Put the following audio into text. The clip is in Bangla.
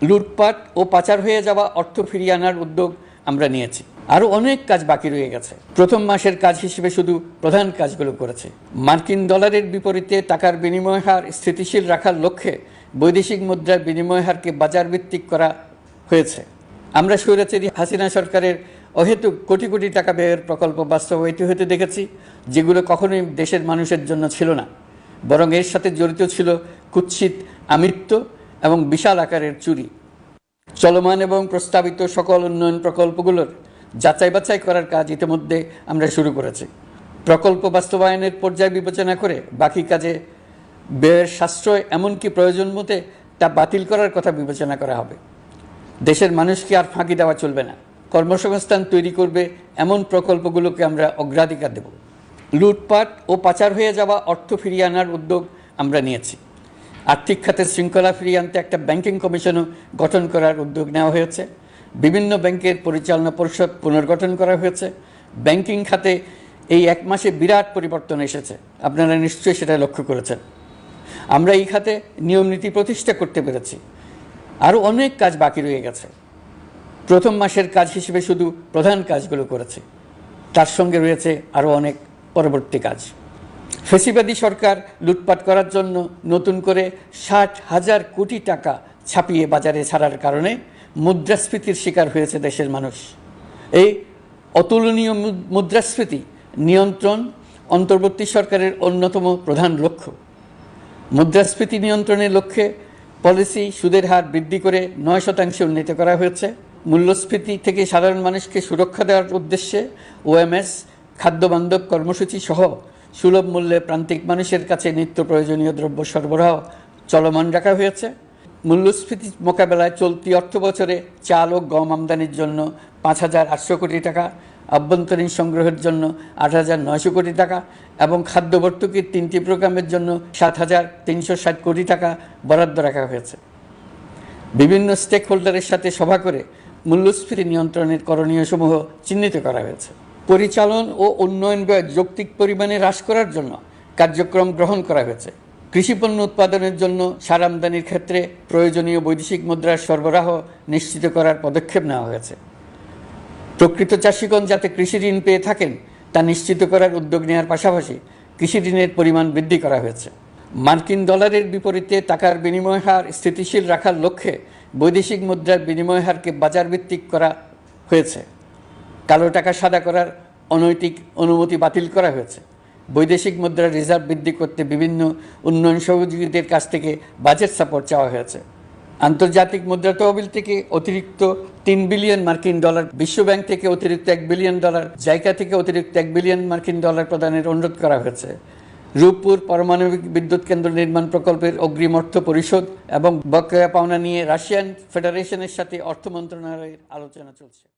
লুটপাট ও পাচার হয়ে যাওয়া অর্থ ফিরিয়ে আনার উদ্যোগ আমরা নিয়েছি। আরও অনেক কাজ বাকি রয়ে গেছে। প্রথম মাসের কাজ হিসেবে শুধু প্রধান কাজগুলো করেছে। মার্কিন ডলারের বিপরীতে টাকার বিনিময় হার স্থিতিশীল রাখার লক্ষ্যে বৈদেশিক মুদ্রার বিনিময় হারকে বাজার ভিত্তিক করা হয়েছে। আমরা স্বৈরাচারী হাসিনা সরকারের অহেতুক কোটি কোটি টাকা ব্যয়ের প্রকল্প বাস্তবায়িত হতে দেখেছি, যেগুলো কখনোই দেশের মানুষের জন্য ছিল না, বরং এর সাথে জড়িত ছিল কুৎসিত আমিত্ব এবং বিশাল আকারের চুরি। চলমান এবং প্রস্তাবিত সকল উন্নয়ন প্রকল্পগুলোর যাচাই বাছাই করার কাজ ইতিমধ্যে আমরা শুরু করেছি। প্রকল্প বাস্তবায়নের পর্যায় বিবেচনা করে বাকি কাজে ব্যয়ের সাশ্রয় এমনকি প্রয়োজন মতে তা বাতিল করার কথা বিবেচনা করা হবে। দেশের মানুষকে আর ফাঁকি দেওয়া চলবে না। কর্মসংস্থান তৈরি করবে এমন প্রকল্পগুলোকে আমরা অগ্রাধিকার দেব। লুটপাট ও পাচার হয়ে যাওয়া অর্থ ফিরিয়ে আনার উদ্যোগ আমরা নিয়েছি। আর্থিক খাতের শৃঙ্খলা ফিরিয়ে আনতে একটা ব্যাংকিং কমিশনও গঠন করার উদ্যোগ নেওয়া হয়েছে। বিভিন্ন ব্যাংকের পরিচালনা পরিষদ পুনর্গঠন করা হয়েছে। ব্যাংকিং খাতে এই এক মাসে বিরাট পরিবর্তন এসেছে, আপনারা নিশ্চয়ই সেটা লক্ষ্য করেছেন। আমরা এই খাতে নিয়মনীতি প্রতিষ্ঠা করতে পেরেছি। আরও অনেক কাজ বাকি রয়ে গেছে। প্রথম মাসের কাজ হিসেবে শুধু প্রধান কাজগুলো করেছি, তার সঙ্গে রয়েছে আরও অনেক পরবর্তী কাজ। ফ্যাসিবাদী সরকার লুটপাট করার জন্য নতুন করে 60,000 কোটি টাকা ছাপিয়ে বাজারে ছাড়ার কারণে মুদ্রাস্ফীতির শিকার হয়েছে দেশের মানুষ। এই অতুলনীয় মুদ্রাস্ফীতি নিয়ন্ত্রণ অন্তর্বর্তী সরকারের অন্যতম প্রধান লক্ষ্য। মুদ্রাস্ফীতি নিয়ন্ত্রণের লক্ষ্যে পলিসি সুদের হার বৃদ্ধি করে 9% উন্নীত করা হয়েছে। মূল্যস্ফীতি থেকে সাধারণ মানুষকে সুরক্ষা দেওয়ার উদ্দেশ্যে ওএমএস খাদ্যবান্ধব কর্মসূচি সহ সুলভ মূল্যে প্রান্তিক মানুষের কাছে নিত্য প্রয়োজনীয় দ্রব্য সরবরাহ চলমান রাখা হয়েছে। মূল্যস্ফীতি মোকাবেলায় চলতি অর্থ বছরে চাল ও গম আমদানির জন্য 5,800 কোটি টাকা, আভ্যন্তরীণ সংগ্রহের জন্য 8,900 কোটি টাকা এবং খাদ্য ভর্তুকির 3টি প্রোগ্রামের জন্য 7,360 কোটি টাকা বরাদ্দ রাখা হয়েছে। বিভিন্ন স্টেক হোল্ডারের সাথে সভা করে মূল্যস্ফীতি নিয়ন্ত্রণের করণীয়সমূহ চিহ্নিত করা হয়েছে। পরিচালন ও উন্নয়ন ব্যয় যৌক্তিক পরিমাণে হ্রাস করার জন্য কার্যক্রম গ্রহণ করা হয়েছে। কৃষিপণ্য উৎপাদনের জন্য সার আমদানির ক্ষেত্রে প্রয়োজনীয় বৈদেশিক মুদ্রার সরবরাহ নিশ্চিত করার পদক্ষেপ নেওয়া হয়েছে। প্রকৃত চাষিগণ যাতে কৃষি ঋণ পেয়ে থাকেন তা নিশ্চিত করার উদ্যোগ নেওয়ার পাশাপাশি কৃষি ঋণের পরিমাণ বৃদ্ধি করা হয়েছে। মার্কিন ডলারের বিপরীতে টাকার বিনিময় হার স্থিতিশীল রাখার লক্ষ্যে বৈদেশিক মুদ্রার বিনিময় হারকে বাজার ভিত্তিক করা হয়েছে। কালো টাকা সাদা করার অনৈতিক অনুমতি বাতিল করা হয়েছে। বৈদেশিক মুদ্রার রিজার্ভ বৃদ্ধি করতে বিভিন্ন উন্নয়ন সহযোগীদের কাছ থেকে বাজেট সাপোর্ট চাওয়া হয়েছে। আন্তর্জাতিক মুদ্রা তহবিল থেকে অতিরিক্ত 3 বিলিয়ন মার্কিন ডলার, বিশ্বব্যাংক থেকে অতিরিক্ত 1 বিলিয়ন ডলার, জাইকা থেকে অতিরিক্ত 1 বিলিয়ন মার্কিন ডলার প্রদানের অনুরোধ করা হয়েছে। রূপপুর পারমাণবিক বিদ্যুৎ কেন্দ্র নির্মাণ প্রকল্পের অগ্রিম অর্থ পরিশোধ এবং বকেয়া পাওনা নিয়ে রাশিয়ান ফেডারেশনের সাথে অর্থ মন্ত্রণালয়ের আলোচনা চলছে।